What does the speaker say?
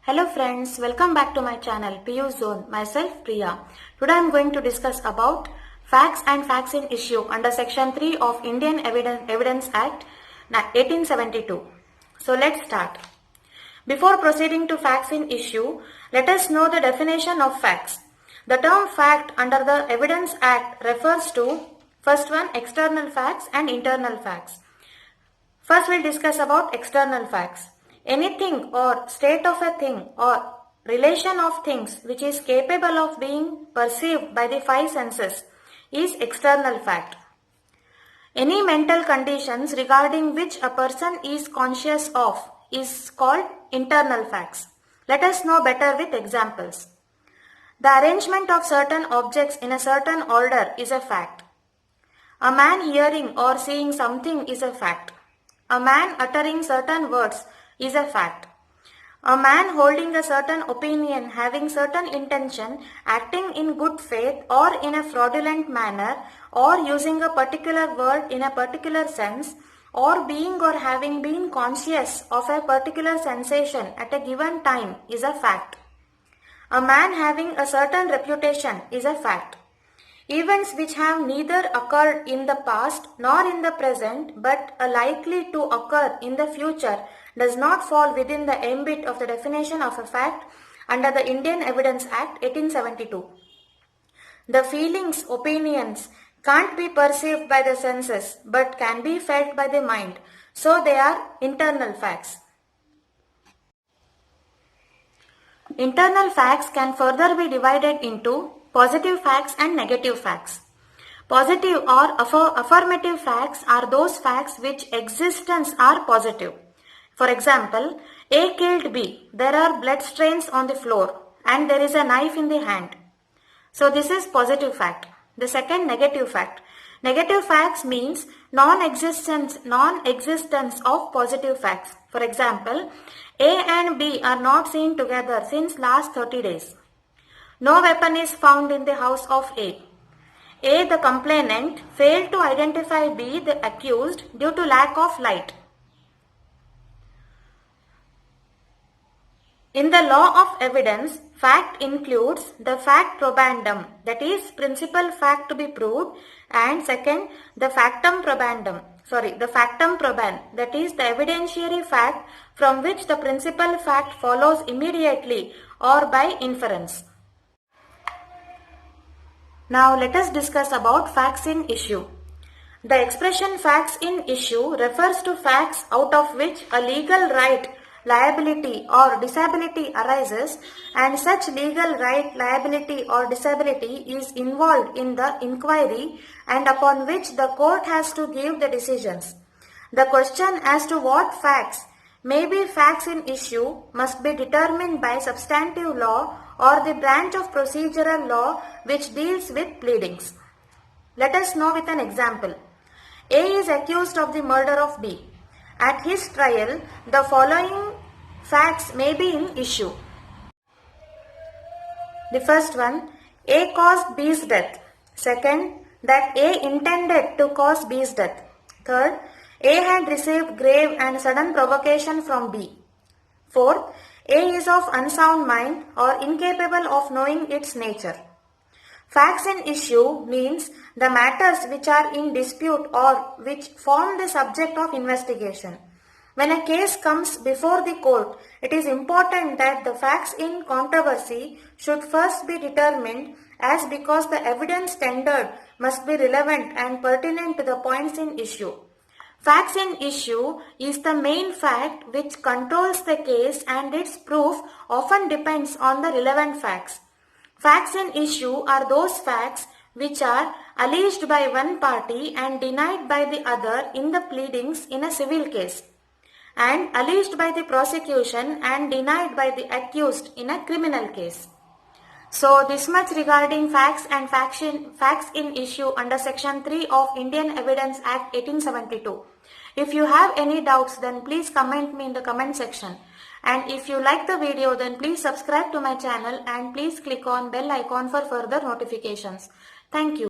Hello friends, welcome back to my channel PU Zone. Myself Priya. Today I am going to discuss about facts and facts in issue under section 3 of Indian Evidence Act 1872. So let's start. Before proceeding to facts in issue, let us know the definition of facts. The term fact under the Evidence Act refers to first one, external facts and internal facts. First we'll discuss about external facts. Anything or state of a thing or relation of things which is capable of being perceived by the five senses is external fact. Any mental conditions regarding which a person is conscious of is called internal facts. Let us know better with examples. The arrangement of certain objects in a certain order is a fact. A man hearing or seeing something is a fact. A man uttering certain words is a fact. A man holding a certain opinion, having certain intention, acting in good faith or in a fraudulent manner, or using a particular word in a particular sense, or being or having been conscious of a particular sensation at a given time is a fact. A man having a certain reputation is a fact. Events which have neither occurred in the past nor in the present but are likely to occur in the future does not fall within the ambit of the definition of a fact under the Indian Evidence Act 1872. The feelings, opinions can't be perceived by the senses but can be felt by the mind, so they are internal facts. Internal facts can further be divided into positive facts and negative facts. Positive or affirmative facts are those facts which existence are positive. For example, A killed B. There are blood stains on the floor and there is a knife in the hand. So this is positive fact. The second, negative fact. Negative facts means non-existence of positive facts. For example, A and B are not seen together since last 30 days. No weapon is found in the house of A. A, the complainant, failed to identify B, the accused, due to lack of light. In the law of evidence, fact includes the fact probandum, that is principal fact to be proved, and second, the factum proband, that is the evidentiary fact from which the principal fact follows immediately or by inference. Now let us discuss about facts in issue. The expression facts in issue refers to facts out of which a legal right, liability or disability arises, and such legal right, liability or disability is involved in the inquiry and upon which the court has to give the decisions. The question as to what facts may be facts in issue must be determined by substantive law or the branch of procedural law which deals with pleadings. Let us know with an example. A is accused of the murder of B. At his trial, the following facts may be in issue. The first one, A caused B's death. Second, that A intended to cause B's death. Third, A had received grave and sudden provocation from B. Fourth, A is of unsound mind or incapable of knowing its nature. Facts in issue means the matters which are in dispute or which form the subject of investigation. When a case comes before the court, it is important that the facts in controversy should first be determined, as because the evidence tendered must be relevant and pertinent to the points in issue. Facts in issue is the main fact which controls the case, and its proof often depends on the relevant facts. Facts in issue are those facts which are alleged by one party and denied by the other in the pleadings in a civil case, and alleged by the prosecution and denied by the accused in a criminal case. So this much regarding facts and facts in issue under section 3 of Indian Evidence Act 1872. If you have any doubts, then please comment me in the comment section. And if you like the video, then please subscribe to my channel and please click on bell icon for further notifications. Thank you.